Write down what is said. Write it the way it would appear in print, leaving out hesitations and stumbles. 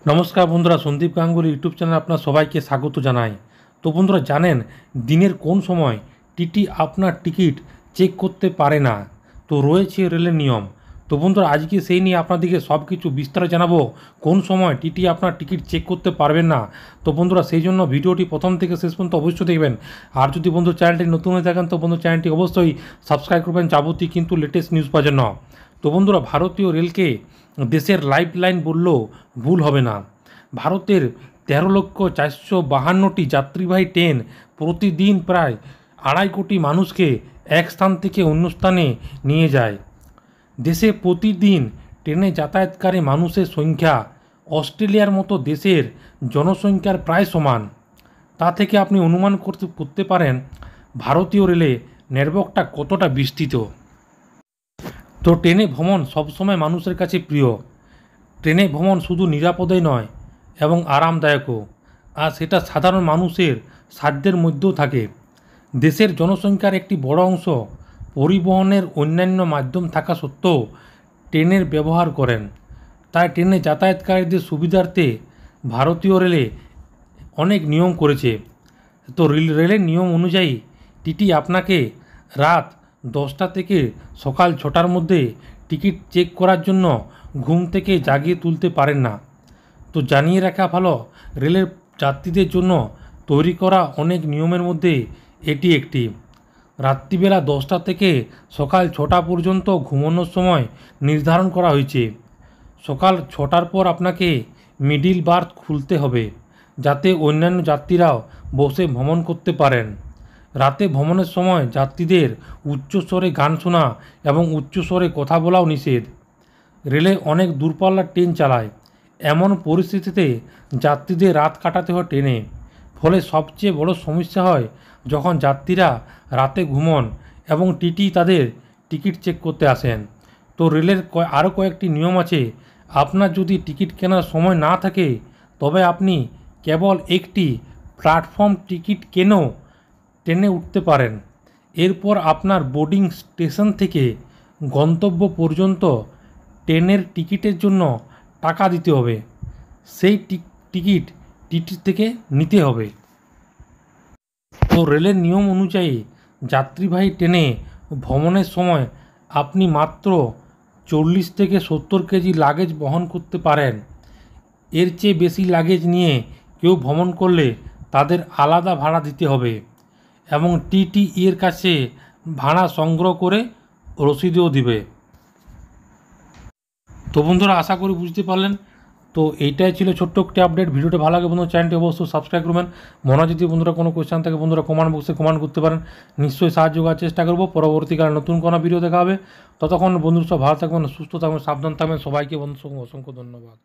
নমস্কার বন্ধুরা, সন্দীপ গাঙ্গুলি ইউটিউব চ্যানেলে আপনার সবাইকে স্বাগত জানাই। তো বন্ধুরা, জানেন দিনের কোন সময় টিটি আপনার টিকিট চেক করতে পারে না? তো রয়েছে রেলের নিয়ম। তো বন্ধুরা, আজকে সেই নিয়ে আপনাদেরকে সব কিছু বিস্তারে জানাবো, কোন সময় টিটি আপনার টিকিট চেক করতে পারবেন না। তো বন্ধুরা, সেই জন্য ভিডিওটি প্রথম থেকে শেষ পর্যন্ত অবশ্যই দেখবেন। আর যদি বন্ধু চ্যানেলটি নতুন হয়ে থাকেন তো বন্ধু চ্যানেলটি অবশ্যই সাবস্ক্রাইব করবেন যাবতীয় কিন্তু লেটেস্ট নিউজ পাওয়ার জন্য। তো বন্ধুরা, ভারতীয় রেলকে দেশের লাইফলাইন বললেও ভুল হবে না। ভারতের 13,452টি যাত্রীবাহী ট্রেন প্রতিদিন প্রায় 2.5 কোটি মানুষকে এক স্থান থেকে অন্য স্থানে নিয়ে যায়। দেশে প্রতিদিন ট্রেনে যাতায়াতকারী মানুষের সংখ্যা অস্ট্রেলিয়ার মতো দেশের জনসংখ্যার প্রায় সমান। তা থেকে আপনি অনুমান করতে পারেন ভারতীয় রেলে নেটওয়ার্কটা কতটা বিস্তৃত। তো ট্রেনে ভ্রমণ সবসময় মানুষের কাছে প্রিয়। ট্রেনে ভ্রমণ শুধু নিরাপদই নয় এবং আরামদায়কও, আর সেটা সাধারণ মানুষের সাধ্যের মধ্যেও থাকে। দেশের জনসংখ্যার একটি বড় অংশ পরিবহনের অন্যান্য মাধ্যম থাকা সত্ত্বেও ট্রেনের ব্যবহার করেন। তাই ট্রেনে যাতায়াতকারীদের সুবিধার্থে ভারতীয় রেলে অনেক নিয়ম করেছে। তো রেলের নিয়ম অনুযায়ী টিটি আপনাকে রাত 10টা থেকে সকাল 6টার মধ্যে টিকিট চেক করার জন্য ঘুম থেকে জাগিয়ে তুলতে পারেন না। তো জানিয়ে রাখা ভালো, রেলের যাত্রীদের জন্য তৈরি করা অনেক নিয়মের মধ্যে এটি একটি। রাত্রিবেলা 10টা থেকে সকাল 6টা পর্যন্ত ঘুমানোর সময় নির্ধারণ করা হয়েছে। সকাল 6টার পর আপনাকে মিডিল বার্থ খুলতে হবে, যাতে অন্যান্য যাত্রীরাও বসে ভ্রমণ করতে পারেন। রাতে ভ্রমণের সময় যাত্রীদের উচ্চস্বরে গান শোনা এবং উচ্চস্বরে কথা বলাও নিষেধ। রেলে অনেক দূরপাল্লার ট্রেন চালায়, এমন পরিস্থিতিতে যাত্রীদের রাত কাটাতে হয় ট্রেনে। ফলে সবচেয়ে বড় সমস্যা হয় যখন যাত্রীরা রাতে ঘুমন এবং টিটি তাদের টিকিট চেক করতে আসেন। তো রেলের আরও কয়েকটি নিয়ম আছে। আপনার যদি টিকিট কেনার সময় না থাকে তবে আপনি কেবল একটি প্ল্যাটফর্ম টিকিট কেনেও ট্রেনে উঠতে পারেন। এরপর আপনার বোর্ডিং স্টেশন থেকে গন্তব্য পর্যন্ত ট্রেনের টিকিটের জন্য টাকা দিতে হবে। সেই টিকিট টিটি থেকে নিতে হবে। তো রেলের নিয়ম অনুযায়ী যাত্রীবাহী ট্রেনে ভ্রমণের সময় আপনি মাত্র 40 থেকে 70 কেজি লাগেজ বহন করতে পারেন। এর চেয়ে বেশি লাগেজ নিয়ে কেউ ভ্রমণ করলে তাদের আলাদা ভাড়া দিতে হবে এবং টিটিই এর কাছে ভাড়া সংগ্রহ করে রসিদও দিবে। তো বন্ধুরা, আশা করি বুঝতে পারলেন। তো এইটাই ছিল ছোট্ট একটি আপডেট। ভিডিওটা ভালো লাগে বন্ধুরা চ্যানেলটি অবশ্যই সাবস্ক্রাইব করবেন। মনে যদি বন্ধুরা কোনো কোয়েশ্চেন থাকে বন্ধুরা কমেন্ট বক্সে কমেন্ট করতে পারেন, নিশ্চয়ই সাহায্য করার চেষ্টা করব। পরবর্তীকালে নতুন কোনো ভিডিও দেখা হবে। ততক্ষণ বন্ধুরা সব ভালো থাকবেন, সুস্থ থাকবেন, সাবধান থাকবেন। সবাইকে বন্ধুর সঙ্গে অসংখ্য ধন্যবাদ।